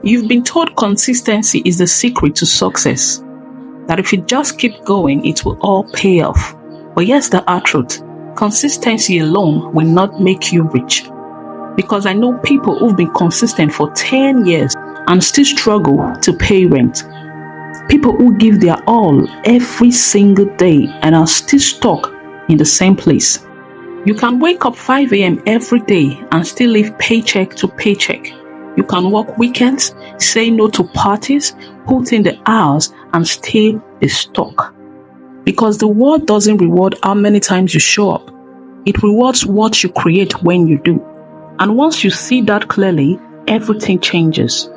You've been told consistency is the secret to success, that if you just keep going, it will all pay off. But here's the hard truth. Consistency alone will not make you rich. Because I know people who've been consistent for 10 years and still struggle to pay rent. People who give their all every single day and are still stuck in the same place. You can wake up 5 a.m. every day and still live paycheck to paycheck. You can work weekends, say no to parties, put in the hours and still be stuck. Because the world doesn't reward how many times you show up. It rewards what you create when you do. And once you see that clearly, everything changes.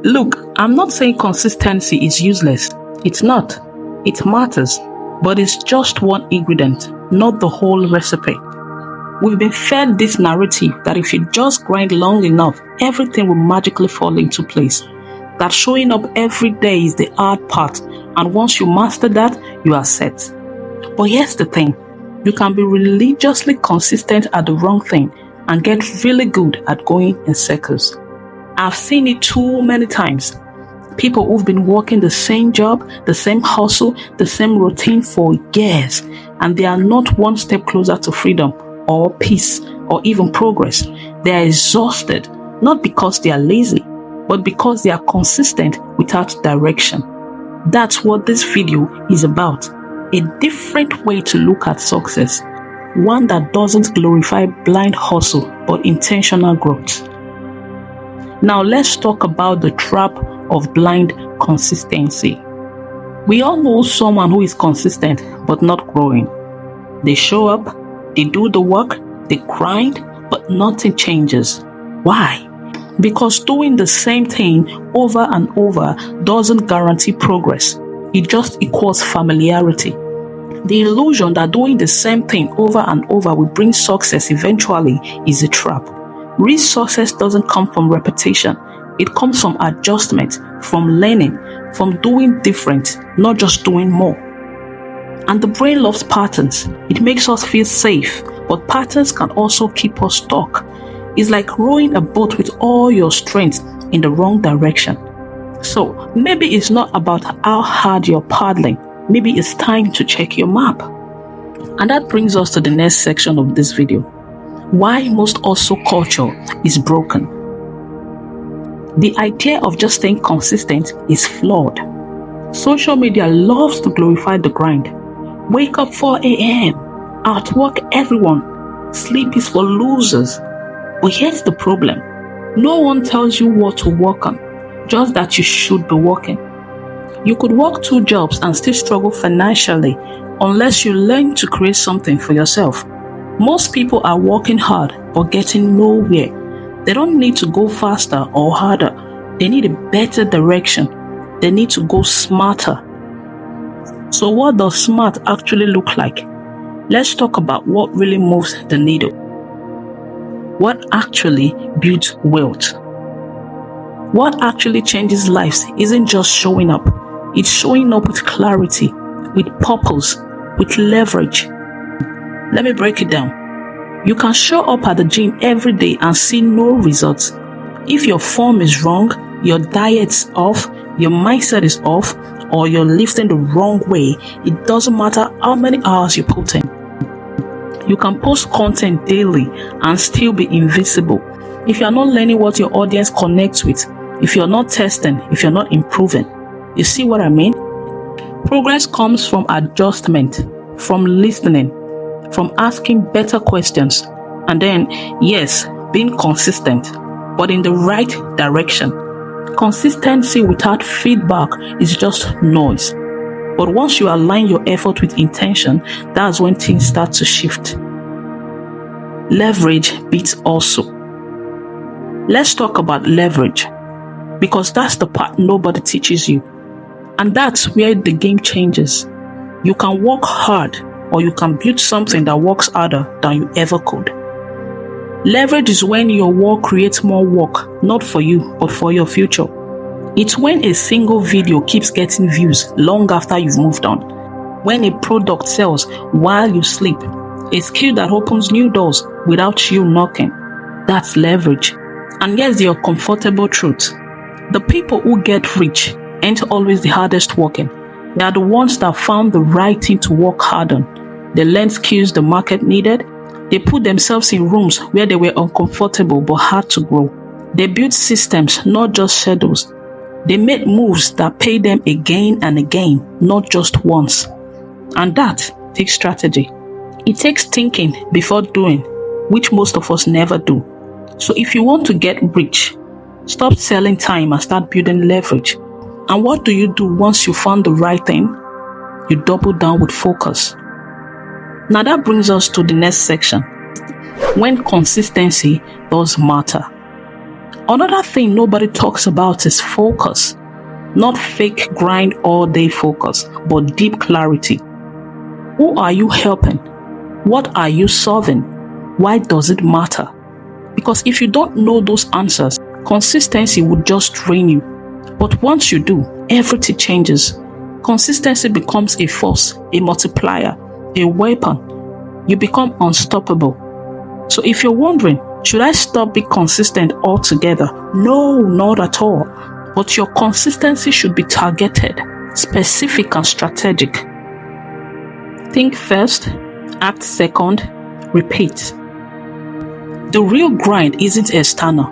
Look, I'm not saying consistency is useless. It's not. It matters. But it's just one ingredient, not the whole recipe. We've been fed this narrative that if you just grind long enough, everything will magically fall into place. That showing up every day is the hard part, and once you master that, you are set. But here's the thing. You can be religiously consistent at the wrong thing and get really good at going in circles. I've seen it too many times. People who've been working the same job, the same hustle, the same routine for years, and they are not one step closer to freedom or peace or even progress. They are exhausted, not because they are lazy, but because they are consistent without direction. That's what this video is about. A different way to look at success. One that doesn't glorify blind hustle, but intentional growth. Now let's talk about the trap of blind consistency. We all know someone who is consistent, but not growing. They show up, they do the work, they grind, but nothing changes. Why? Because doing the same thing over and over doesn't guarantee progress. It just equals familiarity. The illusion that doing the same thing over and over will bring success eventually is a trap. Real success doesn't come from repetition. It comes from adjustment, from learning, from doing different, not just doing more. And the brain loves patterns. It makes us feel safe, but patterns can also keep us stuck. It's like rowing a boat with all your strength in the wrong direction. So maybe it's not about how hard you're paddling. Maybe it's time to check your map. And that brings us to the next section of this video. Why most hustle culture is broken. The idea of just staying consistent is flawed. Social media loves to glorify the grind. Wake up 4 a.m., outwork everyone. Sleep is for losers. But here's the problem. No one tells you what to work on, just that you should be working. You could work 2 jobs and still struggle financially unless you learn to create something for yourself. Most people are working hard but getting nowhere. They don't need to go faster or harder. They need a better direction. They need to go smarter. So what does smart actually look like? Let's talk about what really moves the needle. What actually builds wealth? What actually changes lives isn't just showing up. It's showing up with clarity, with purpose, with leverage. Let me break it down. You can show up at the gym every day and see no results. If your form is wrong, your diet's off, your mindset is off, or you're lifting the wrong way, it doesn't matter how many hours you put in. You can post content daily and still be invisible. If you're not learning what your audience connects with, if you're not testing, if you're not improving. You see what I mean? Progress comes from adjustment, from listening, from asking better questions, and then, yes, being consistent, but in the right direction. Consistency without feedback is just noise. But once you align your effort with intention, that's when things start to shift. Leverage beats also. Let's talk about leverage, because that's the part nobody teaches you. And that's where the game changes. You can work hard, or you can build something that works harder than you ever could. Leverage is when your work creates more work, not for you, but for your future. It's when a single video keeps getting views long after you've moved on. When a product sells while you sleep. A skill that opens new doors without you knocking. That's leverage. And here's the uncomfortable truth. The people who get rich ain't always the hardest working. They are the ones that found the right thing to work hard on. They learned skills the market needed. They put themselves in rooms where they were uncomfortable but had to grow. They built systems, not just shadows. They made moves that paid them again and again, not just once. And that takes strategy. It takes thinking before doing, which most of us never do. So if you want to get rich, stop selling time and start building leverage. And what do you do once you found the right thing? You double down with focus. Now that brings us to the next section. When consistency does matter. Another thing nobody talks about is focus. Not fake grind all day focus, but deep clarity. Who are you helping? What are you solving? Why does it matter? Because if you don't know those answers, consistency would just drain you. But once you do, everything changes. Consistency becomes a force, a multiplier, a weapon. You become unstoppable. So if you're wondering, should I stop being consistent altogether? No, not at all. But your consistency should be targeted, specific and strategic. Think first, act second, repeat. The real grind isn't external,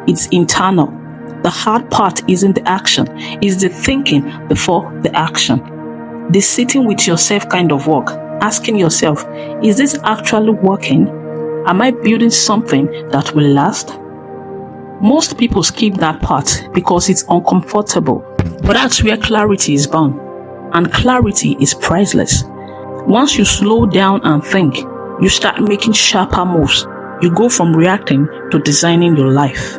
it's internal. The hard part isn't the action, it's the thinking before the action. The sitting with yourself kind of work, asking yourself, is this actually working? Am I building something that will last? Most people skip that part because it's uncomfortable, but that's where clarity is born, and clarity is priceless. Once you slow down and think, you start making sharper moves. You go from reacting to designing your life.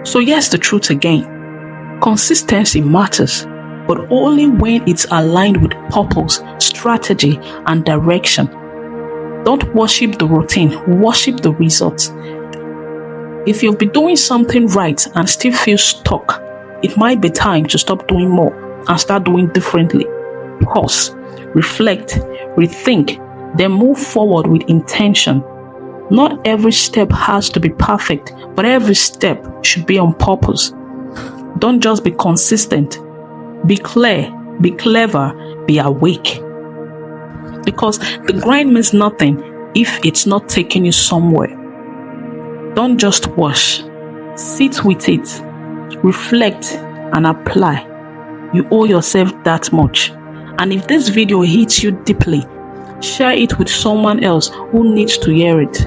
So here's the truth again. Consistency matters, but only when it's aligned with purpose, strategy, and direction. Don't worship the routine, worship the results. If you've been doing something right and still feel stuck, it might be time to stop doing more and start doing differently. Pause, reflect, rethink, then move forward with intention. Not every step has to be perfect, but every step should be on purpose. Don't just be consistent. Be clear, be clever, be awake. Because the grind means nothing if it's not taking you somewhere. Don't just watch. Sit with it, reflect, and apply. You owe yourself that much. And if this video hits you deeply, share it with someone else who needs to hear it.